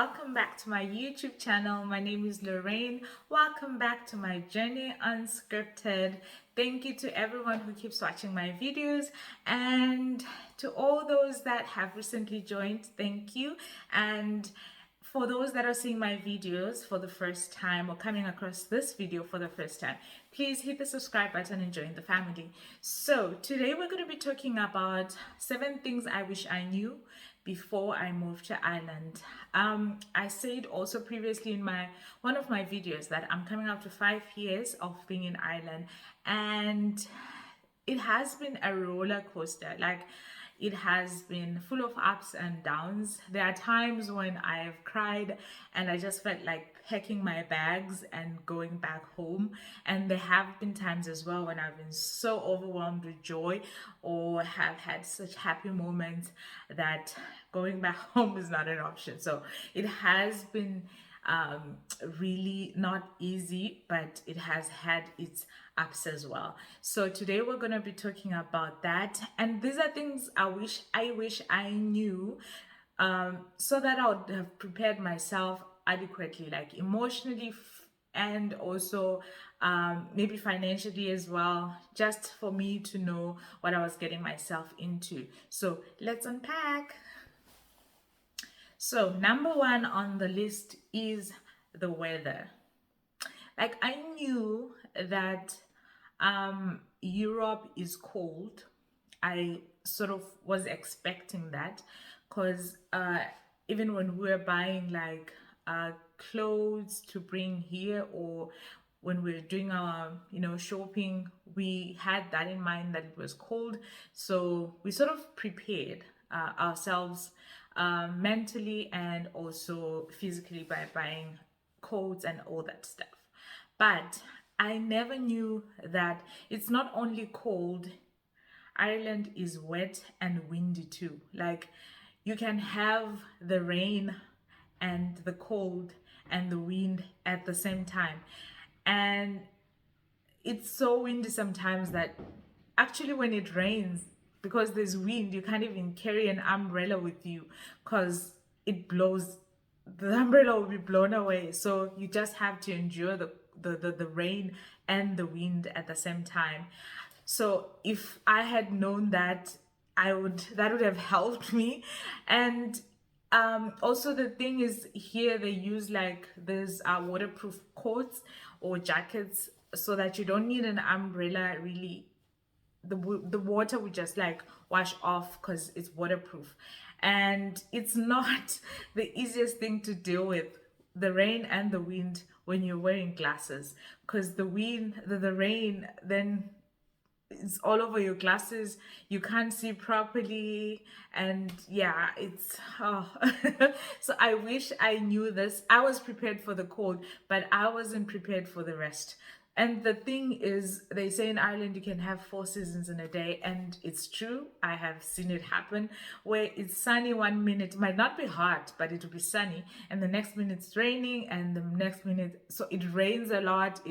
welcome back to my YouTube channel. My name is Lorraine. Welcome back to my journey unscripted. Thank you to everyone who keeps watching my videos, and to all those that have recently joined, thank you. And for those that are seeing my videos for the first time or coming across this video for the first time, please hit the subscribe button and join the family. So today we're going to be talking about 7 things I wish I knew before I moved to Ireland. I said also previously in one of my videos that I'm coming up to 5 years of being in Ireland, and it has been a roller coaster. It has been full of ups and downs. There are times when I've cried and I just felt like packing my bags and going back home. And there have been times as well when I've been so overwhelmed with joy or have had such happy moments that going back home is not an option. So it has been really not easy, but it has had its ups as well. So today we're going to be talking about that, and these are things I wish I knew, so that I would have prepared myself adequately, like emotionally and also maybe financially as well, just for me to know what I was getting myself into. So let's unpack. So number 1 on the list is the weather. Like, I knew that Europe is cold. I sort of was expecting that, because even when we were buying clothes to bring here, or when we were doing our shopping, we had that in mind that it was cold. So we sort of prepared ourselves mentally and also physically by buying coats and all that stuff. But I never knew that it's not only cold, Ireland is wet and windy too. Like, you can have the rain and the cold and the wind at the same time. And it's so windy sometimes that actually when it rains, because there's wind, you can't even carry an umbrella with you because it blows. The umbrella will be blown away. So you just have to endure the rain and the wind at the same time. So if I had known that, that would have helped me. And also the thing is, here they use these waterproof coats or jackets, so that you don't need an umbrella really. The water would just wash off because it's waterproof, and it's not the easiest thing to deal with, the rain and the wind, when you're wearing glasses, because the rain then it's all over your glasses, you can't see properly, and yeah, it's so I wish I knew this. I was prepared for the cold, but I wasn't prepared for the rest. And the thing is, they say in Ireland you can have 4 seasons in a day, and it's true. I have seen it happen where it's sunny one minute, it might not be hot, but it will be sunny, and the next minute it's raining, and the next minute, so it rains a lot,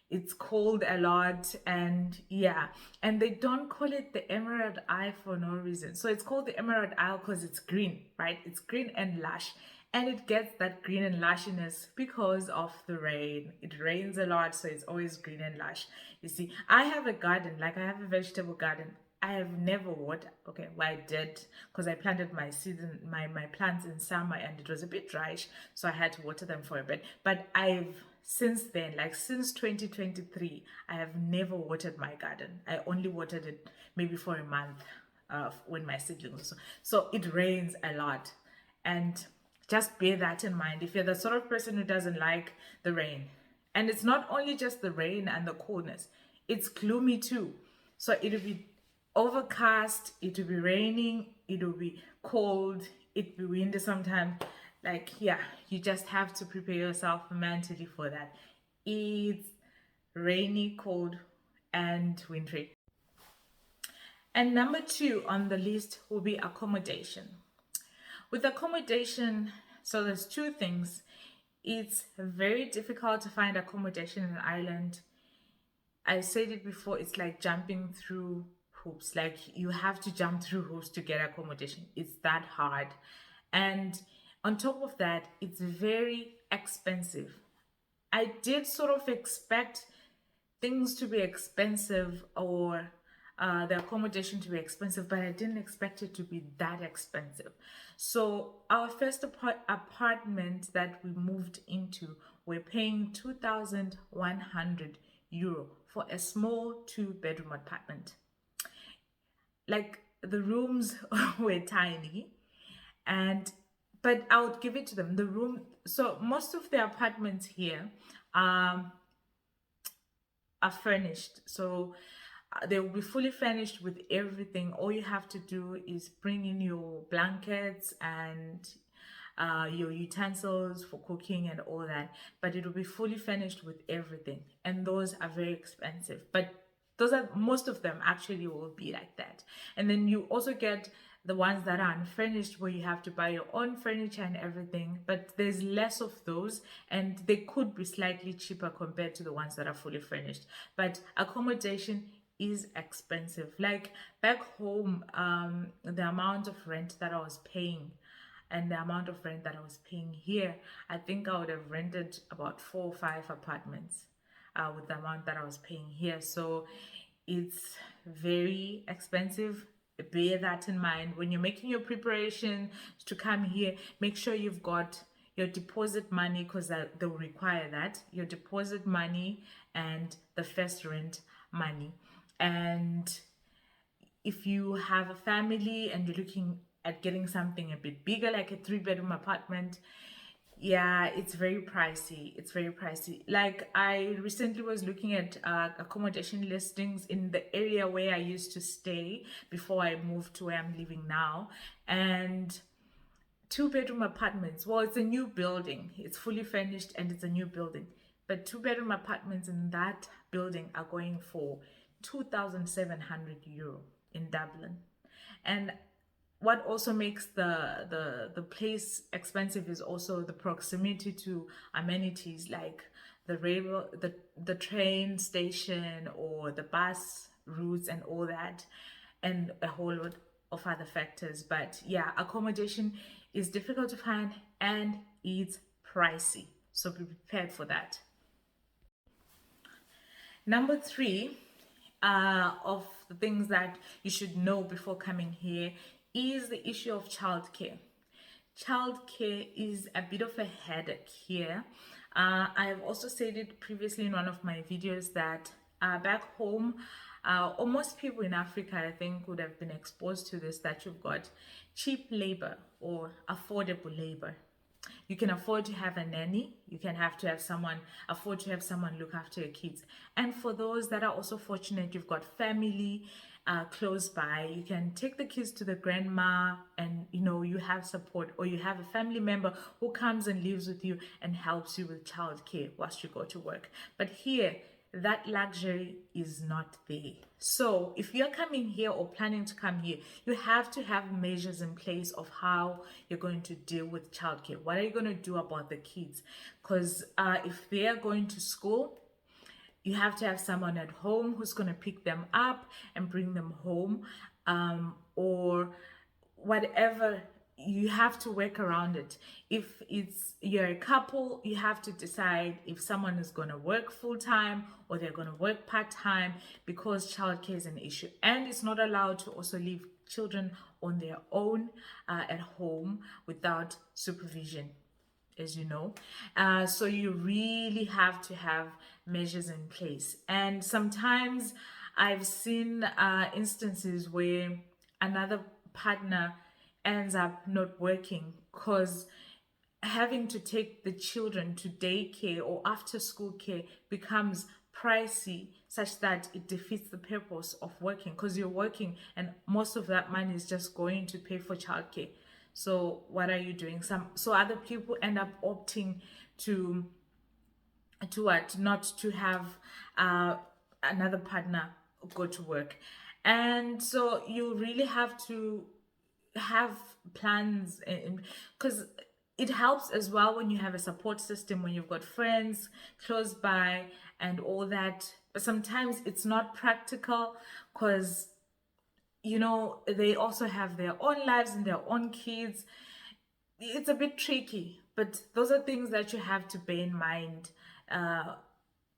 it's cold a lot, and yeah. And they don't call it the Emerald Isle for no reason. So it's called the Emerald Isle because it's green, right? It's green and lush, and it gets that green and lushiness because of the rain. It rains a lot, so it's always green and lush. You see, I have a garden, I have a vegetable garden. I have never watered. Okay, well, I did, because I planted my plants in summer and it was a bit dryish, so I had to water them for a bit. But since then, since 2023, I have never watered my garden. I only watered it maybe for a month when my siblings. So it rains a lot, and just bear that in mind if you're the sort of person who doesn't like the rain. And it's not only just the rain and the coldness, it's gloomy too. So it'll be overcast, it will be raining, it will be cold, it will be windy sometimes. Yeah, you just have to prepare yourself mentally for that. It's rainy, cold, and wintry. And number 2 on the list will be accommodation. With accommodation, so there's 2 things. It's very difficult to find accommodation in Ireland. I said it before, it's like jumping through hoops. You have to jump through hoops to get accommodation. It's that hard. And On top of that, it's very expensive. I did sort of expect things to be expensive, or the accommodation to be expensive, but I didn't expect it to be that expensive. So our first apartment that we moved into, we're paying 2,100 euro for a small 2-bedroom apartment. Like, the rooms were tiny, and but I would give it to them. The room, so most of the apartments here um are furnished. So they will be fully furnished with everything. All you have to do is bring in your blankets and your utensils for cooking and all that. But it will be fully furnished with everything. And those are very expensive. But those are, most of them actually will be like that. And then you also get the ones that are unfurnished, where you have to buy your own furniture and everything, but there's less of those, and they could be slightly cheaper compared to the ones that are fully furnished. But accommodation is expensive. Like, back home, the amount of rent that I was paying and the amount of rent that I was paying here, I think I would have rented about 4 or 5 apartments with the amount that I was paying here. So it's very expensive. Bear that in mind when you're making your preparation to come here. Make sure you've got your deposit money, because they'll require that, your deposit money and the first rent money. And if you have a family and you're looking at getting something a bit bigger, like a 3-bedroom apartment, yeah, it's very pricey. It's very pricey. Like, I recently was looking at accommodation listings in the area where I used to stay before I moved to where I'm living now. And 2-bedroom apartments, well, it's a new building. It's fully furnished and it's a new building. But 2-bedroom apartments in that building are going for 2,700 euro in Dublin. And what also makes the place expensive is also the proximity to amenities, like the train station or the bus routes and all that, and a whole lot of other factors. But yeah, accommodation is difficult to find and it's pricey, so be prepared for that. Number 3 of the things that you should know before coming here is the issue of childcare. Childcare is a bit of a headache here. I have also said it previously in one of my videos that back home, or most people in Africa, I think, would have been exposed to this, that you've got cheap labor or affordable labor. You can afford to have a nanny. You can have to have someone, afford to have someone look after your kids. And for those that are also fortunate, you've got family close by, you can take the kids to the grandma, and you have support, or you have a family member who comes and lives with you and helps you with childcare whilst you go to work. But here, that luxury is not there. So if you're coming here or planning to come here, you have to have measures in place of how you're going to deal with childcare. What are you going to do about the kids? Because if they are going to school, you have to have someone at home who's going to pick them up and bring them home, or whatever. You have to work around it. If you're a couple, you have to decide if someone is going to work full-time or they're going to work part-time, because childcare is an issue, and it's not allowed to also leave children on their own at home without supervision, as you know. So you really have to have measures in place. And sometimes I've seen instances where another partner ends up not working because having to take the children to daycare or after school care becomes pricey, such that it defeats the purpose of working, because you're working and most of that money is just going to pay for childcare. So what are you doing? So other people end up opting to what, not to have another partner go to work. And so you really have to have plans, because it helps as well when you have a support system, when you've got friends close by and all that. But sometimes it's not practical, because they also have their own lives and their own kids. it's a bit tricky, but those are things that you have to bear in mind, uh,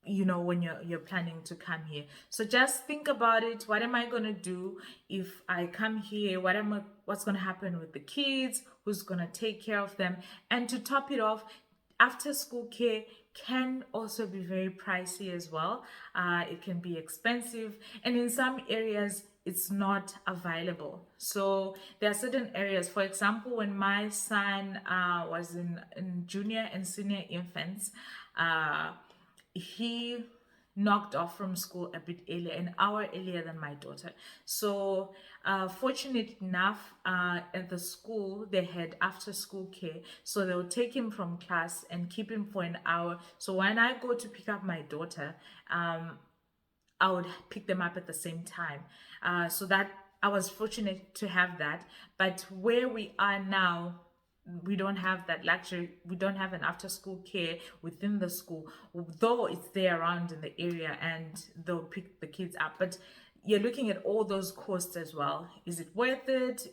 when you're planning to come here. So just think about it. What am I going to do if I come here? What's going to happen with the kids? Who's going to take care of them? And to top it off, after school care can also be very pricey as well. It can be expensive, and in some areas it's not available. So there are certain areas, for example, when my son was in junior and senior infants, uh, he knocked off from school a bit earlier, an hour earlier than my daughter. So fortunate enough, at the school they had after school care, so they'll take him from class and keep him for an hour. So when I go to pick up my daughter, I would pick them up at the same time. So that I was fortunate to have that. But where we are now, we don't have that luxury. We don't have an after school care within the school, though it's there around in the area and they'll pick the kids up. But you're looking at all those costs as well. Is it worth it,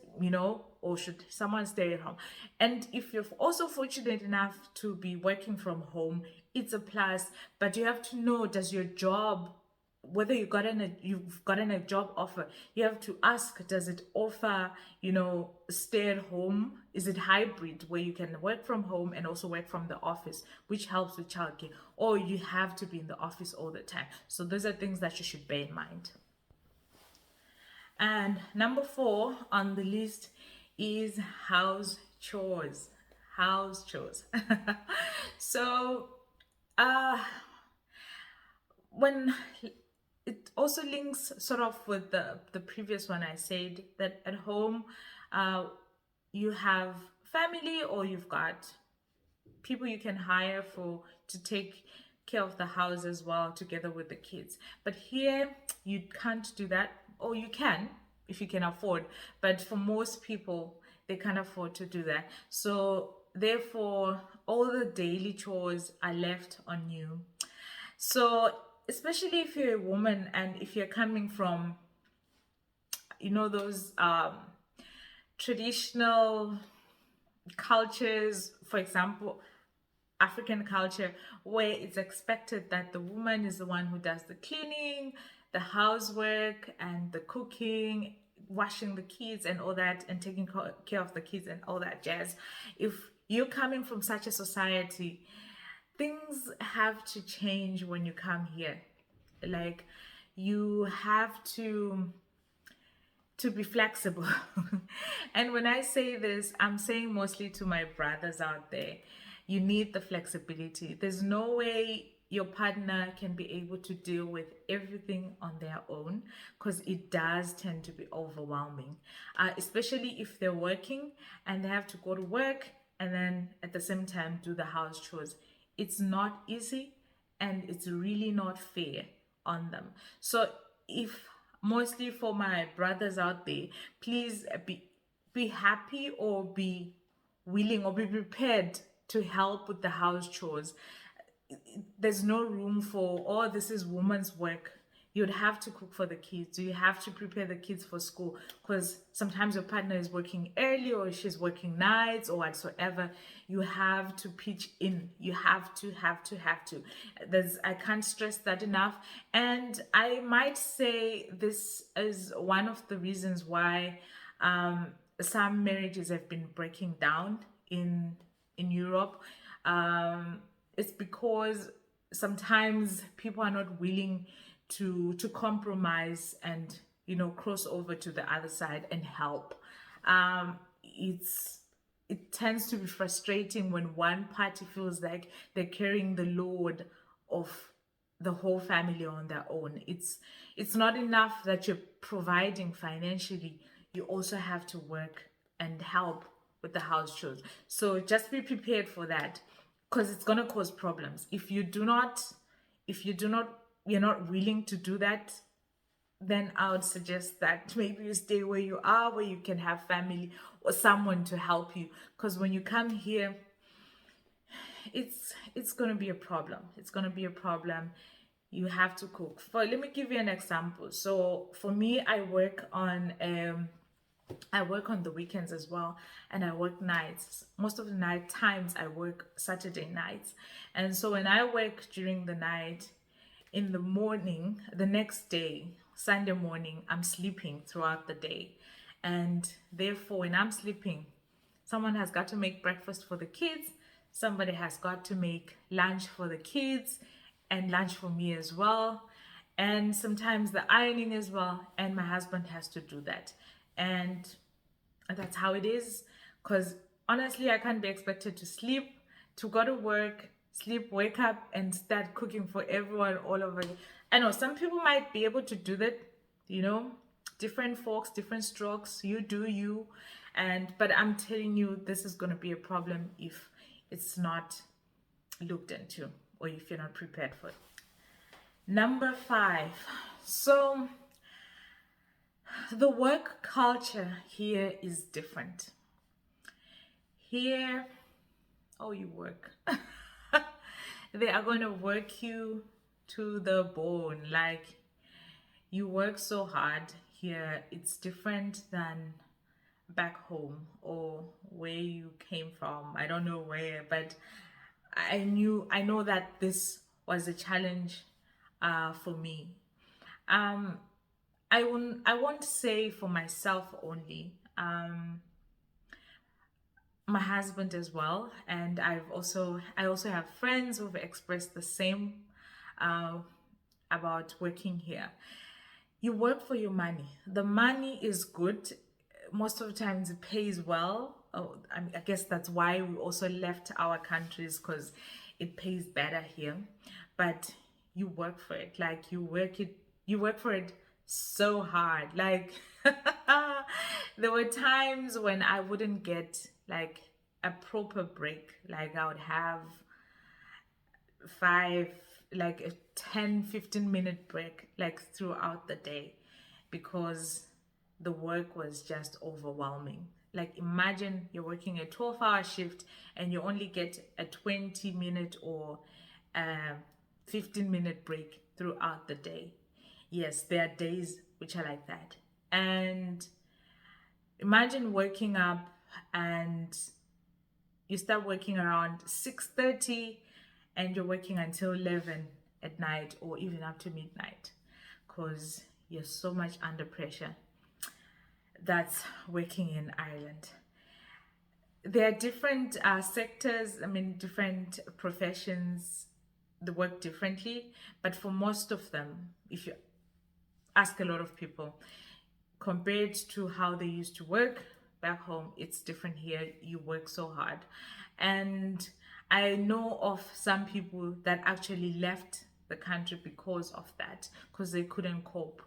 or should someone stay at home? And if you're also fortunate enough to be working from home, it's a plus. But you have to know, does your job, whether you've gotten a job offer, you have to ask, does it offer, stay at home? Is it hybrid where you can work from home and also work from the office, which helps with childcare? Or you have to be in the office all the time? So those are things that you should bear in mind. And number 4 on the list is house chores. House chores. So when it also links sort of with the previous one, I said that at home you have family, or you've got people you can hire to take care of the house as well, together with the kids. But here you can't do that, or you can if you can afford, but for most people they can't afford to do that. So therefore all the daily chores are left on you. So especially if you're a woman and if you're coming from those traditional cultures, for example African culture, where it's expected that the woman is the one who does the cleaning, the housework, and the cooking, washing the kids and all that, and taking care of the kids and all that jazz. If you're coming from such a society, things have to change when you come here. Like, you have to be flexible. And when I say this, I'm saying mostly to my brothers out there. You need the flexibility. There's no way your partner can be able to deal with everything on their own, because it does tend to be overwhelming, especially if they're working and they have to go to work and then at the same time do the house chores. It's not easy, and it's really not fair on them. So if mostly for my brothers out there, please be happy, or be willing, or be prepared to help with the house chores. There's no room for, oh, this is woman's work. You'd have to cook for the kids. You have to prepare the kids for school, because sometimes your partner is working early, or she's working nights, or whatsoever. You have to pitch in. You have to. I can't stress that enough. And I might say this is one of the reasons why some marriages have been breaking down in Europe. It's because sometimes people are not willing to compromise and cross over to the other side and help. It tends to be frustrating when one party feels like they're carrying the load of the whole family on their own. It's not enough that you're providing financially. You also have to work and help with the house chores. So just be prepared for that, because it's going to cause problems. If you're not willing to do that, then I would suggest that maybe you stay where you are, where you can have family or someone to help you. Because when you come here, it's going to be a problem. It's going to be a problem. You have to cook. Let me give you an example. So for me, I work on I work on the weekends as well, and I work nights. Most of the night times I work Saturday nights. And so when I work during the night, in the morning, the next day, Sunday morning, I'm sleeping throughout the day. And therefore, when I'm sleeping, someone has got to make breakfast for the kids, somebody has got to make lunch for the kids, and lunch for me as well. And sometimes the ironing as well, and my husband has to do that. And that's how it is. Because honestly, I can't be expected to sleep, to go to work, sleep, wake up, and start cooking for everyone all over again. I know some people might be able to do that, you know, different forks, different strokes. You do you, but I'm telling you, this is going to be a problem if it's not looked into or if you're not prepared for it. Number 5. So the work culture here is different. Here, oh, you work. They are going to work you to the bone. Like, you work so hard here. It's different than back home or where you came from. I don't know where, but I know that this was a challenge for me. Um, I won't say for myself only. My husband as well, and I also have friends who've expressed the same uh, about working here. You work for your money. The money is good. Most of the times it pays well. Oh, I guess that's why we also left our countries, because it pays better here. But you work for it. Like, you work for it so hard. Like, there were times when I wouldn't get like a proper break. Like, I would have five, like a 10-15 minute break, like throughout the day, because the work was just overwhelming. Like, imagine you're working a 12-hour shift and you only get a 20-minute or a 15-minute break throughout the day. Yes, there are days which are like that. And imagine waking up and you start working around 6:30 and you're working until 11 at night or even up to midnight, because you're so much under pressure. That's working in Ireland. There are different sectors, I mean, different professions, they work differently, but for most of them, if you ask a lot of people, compared to how they used to work back home, it's different here. You work so hard. And I know of some people that actually left the country because of that, because they couldn't cope.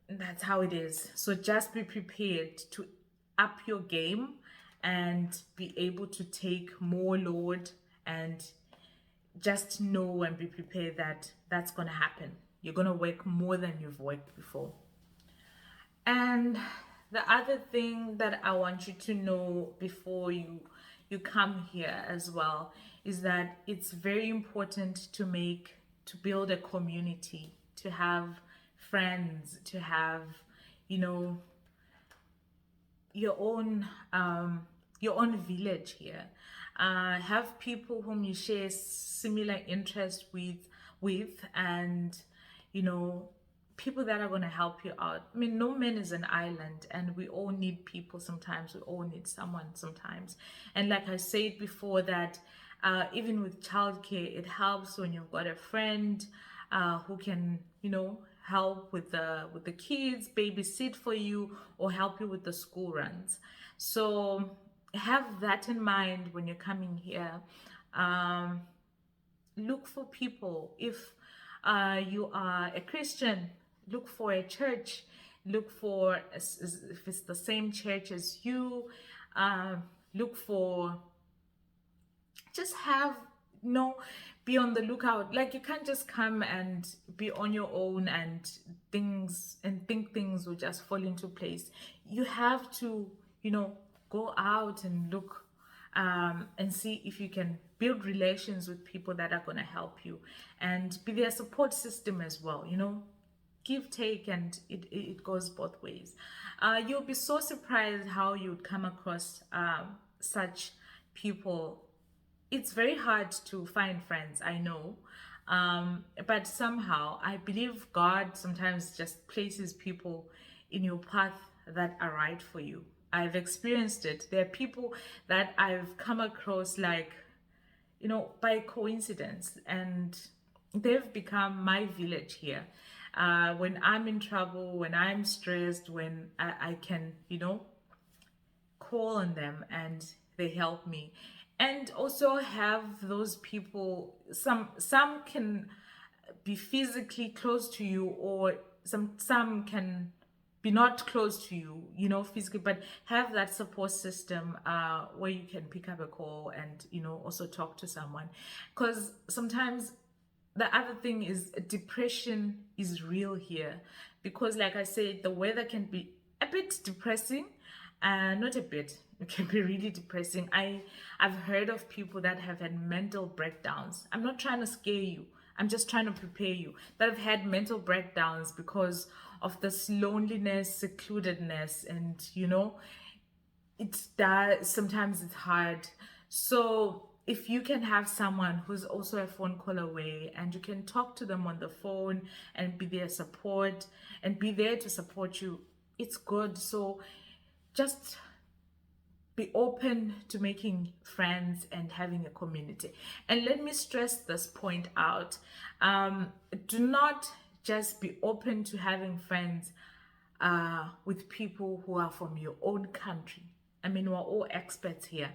That's how it is. So just be prepared to up your game and be able to take more load, and just know and be prepared that that's going to happen. You're going to work more than you've worked before. And the other thing that I want you to know before you come here as well is that it's very important to build a community, to have friends, to have, you know, your own village here. Have people whom you share similar interests with, and you know, people that are going to help you out. I mean, no man is an island, and we all need people sometimes. We all need someone sometimes. And like I said before, that even with childcare, it helps when you've got a friend who can, you know, help with the kids, babysit for you, or help you with the school runs. So have that in mind when you're coming here. Look for people. If you are a Christian, look for a church. Look for, if it's the same church as you, look for, just have, be on the lookout. Like, you can't just come and be on your own and think things will just fall into place. You have to, go out and look, and see if you can build relations with people that are going to help you and be their support system as well. give take, and it goes both ways. You'll be so surprised how you'd come across such people. It's very hard to find friends, I know. But somehow I believe God sometimes just places people in your path that are right for you. I've experienced it. There are people that I've come across, like, by coincidence, and they've become my village here. When I'm in trouble, when I'm stressed, when I can, call on them and they help me. And also have those people, some can be physically close to you, or some can be not close to you, physically, but have that support system where you can pick up a call and also talk to someone. Because sometimes the other thing is depression is real here, because like I said, the weather can be a bit depressing, not a bit, it can be really depressing. I've heard of people that have had mental breakdowns. I'm not trying to scare you, I'm just trying to prepare you, that have had mental breakdowns because of this loneliness, secludedness, and it's that sometimes it's hard. So if you can have someone who's also a phone call away, and you can talk to them on the phone and be their support and be there to support you, it's good. So just be open to making friends and having a community. And let me stress this point out. Do not just be open to having friends with people who are from your own country. I mean, we're all expats here,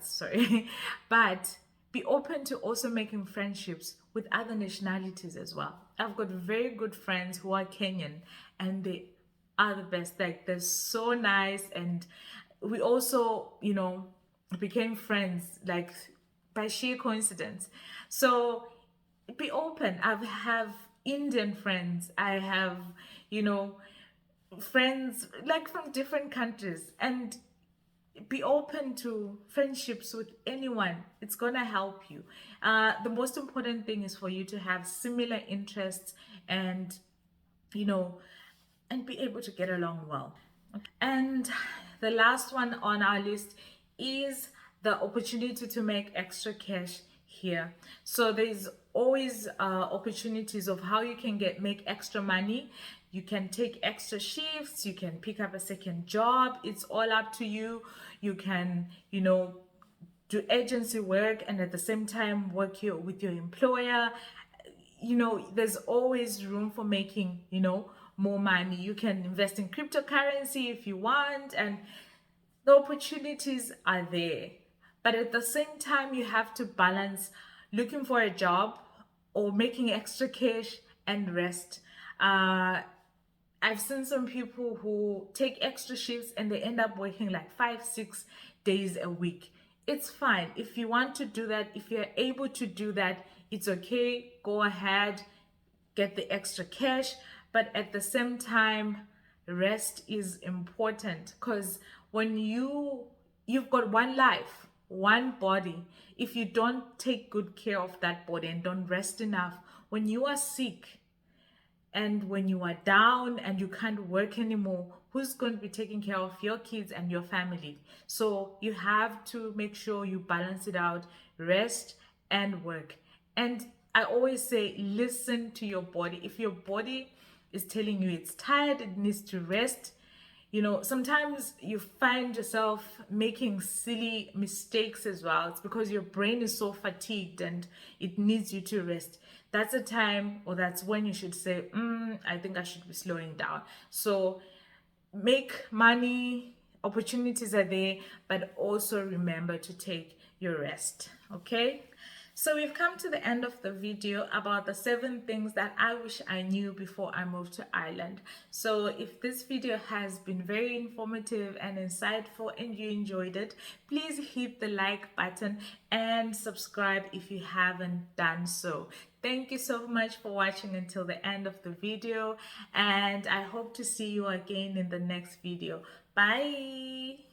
sorry, but be open to also making friendships with other nationalities as well. I've got very good friends who are Kenyan, and they are the best. Like, they're so nice, and we also, became friends, like, by sheer coincidence. So be open. I have Indian friends. I have, friends like from different countries, and be open to friendships with anyone. It's gonna help you. The most important thing is for you to have similar interests, and you know and be able to get along well. And the last one on our list is the opportunity to make extra cash here. So there's always opportunities of how you can make extra money. You can take extra shifts, you can pick up a second job. It's all up to you. You can, do agency work and at the same time work with your employer. There's always room for making, more money. You can invest in cryptocurrency if you want, and the opportunities are there. But at the same time, you have to balance looking for a job or making extra cash and rest. I've seen some people who take extra shifts and they end up working like 5-6 days a week. It's fine. If you want to do that, if you're able to do that, it's okay. Go ahead, get the extra cash. But at the same time, rest is important, because when you've got one life, one body. If you don't take good care of that body and don't rest enough, when you are sick and when you are down and you can't work anymore, who's going to be taking care of your kids and your family? So you have to make sure you balance it out, rest and work. And I always say, listen to your body. If your body is telling you it's tired, it needs to rest, sometimes you find yourself making silly mistakes as well. It's because your brain is so fatigued and it needs you to rest. That's a time, or that's when you should say, I think I should be slowing down. So make money, opportunities are there, but also remember to take your rest, okay? So we've come to the end of the video about the 7 things that I wish I knew before I moved to Ireland. So if this video has been very informative and insightful and you enjoyed it, please hit the like button and subscribe if you haven't done so. Thank you so much for watching until the end of the video, and I hope to see you again in the next video. Bye!